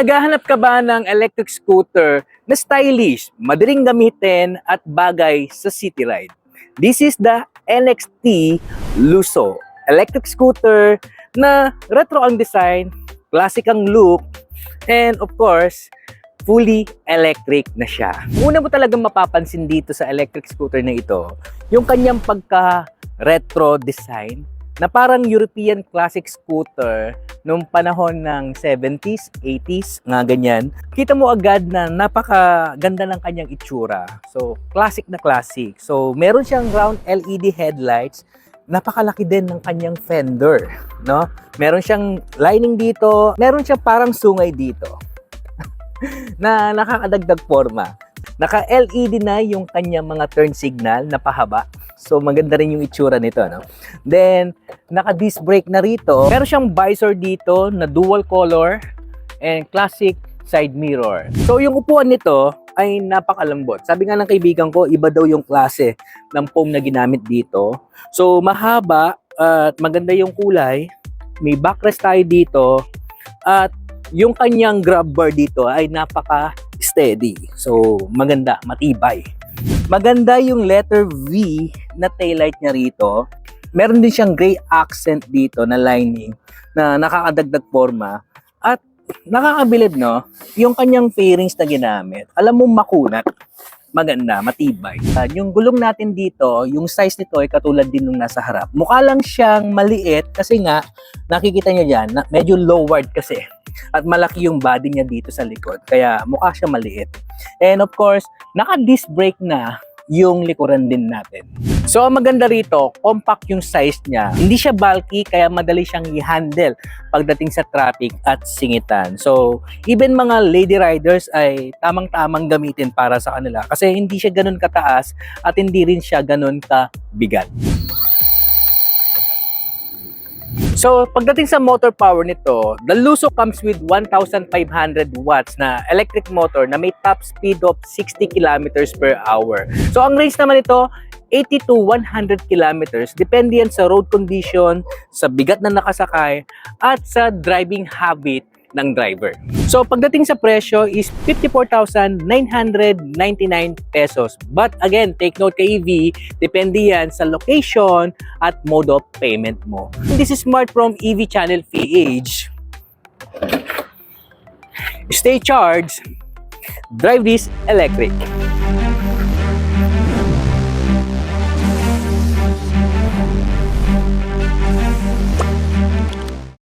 Naghahanap ka ba ng electric scooter na stylish, madaling gamitin at bagay sa city ride? This is the NXT Lusso electric scooter na retro ang design, classic ang look, and of course, fully electric na siya. Una mo talagang mapapansin dito sa electric scooter na ito, yung kanyang pagka-retro design na parang European classic scooter nung panahon ng 70s, 80s, nga ganyan. Kita mo agad na napakaganda ng kanyang itsura. So, classic na classic. So, meron siyang round LED headlights. Napakalaki din ng kanyang fender, no? Meron siyang lining dito. Meron siyang parang sungay dito na nakakadagdag forma. Naka-LED na yung kanyang mga turn signal na pahaba. So, maganda rin yung itsura nito, no? Then, naka-disc brake na rito. Meron siyang visor dito na dual color and classic side mirror. So, yung upuan nito ay napakalambot. Sabi nga ng kaibigan ko, iba daw yung klase ng foam na ginamit dito. So, mahaba at maganda yung kulay. May backrest tayo dito. At yung kanyang grab bar dito ay napaka-steady. So, maganda, matibay. Maganda yung letter V na taillight niya rito. Meron din siyang gray accent dito na lining na nakakadagdag forma. At nakakabilib, no? Yung kanyang fairings na ginamit. Alam mo, makunat. Maganda, matibay. Yung gulong natin dito, yung size nito ay katulad din nung nasa harap. Mukha lang siyang maliit kasi nga, nakikita nyo dyan, medyo lowered kasi. At malaki yung body niya dito sa likod. Kaya mukha siya maliit. And of course, naka-disc brake na yung likuran din natin. So, ang maganda rito, compact yung size niya. Hindi siya bulky, kaya madali siyang i-handle pagdating sa traffic at singitan. So, even mga lady riders ay tamang-tamang gamitin para sa kanila. Kasi hindi siya ganun kataas at hindi rin siya ganun kabigat. So, pagdating sa motor power nito, the Lusso comes with 1,500 watts na electric motor na may top speed of 60 kilometers per hour. So, ang range naman ito, 80 to 100 kilometers, depende yan sa road condition, sa bigat na nakasakay, at sa driving habit ng driver. So, pagdating sa presyo is 54,999 pesos. But again, take note kay EV, depende yan sa location at mode of payment mo. This is Smart from EV Channel PH. Stay charged, drive this electric.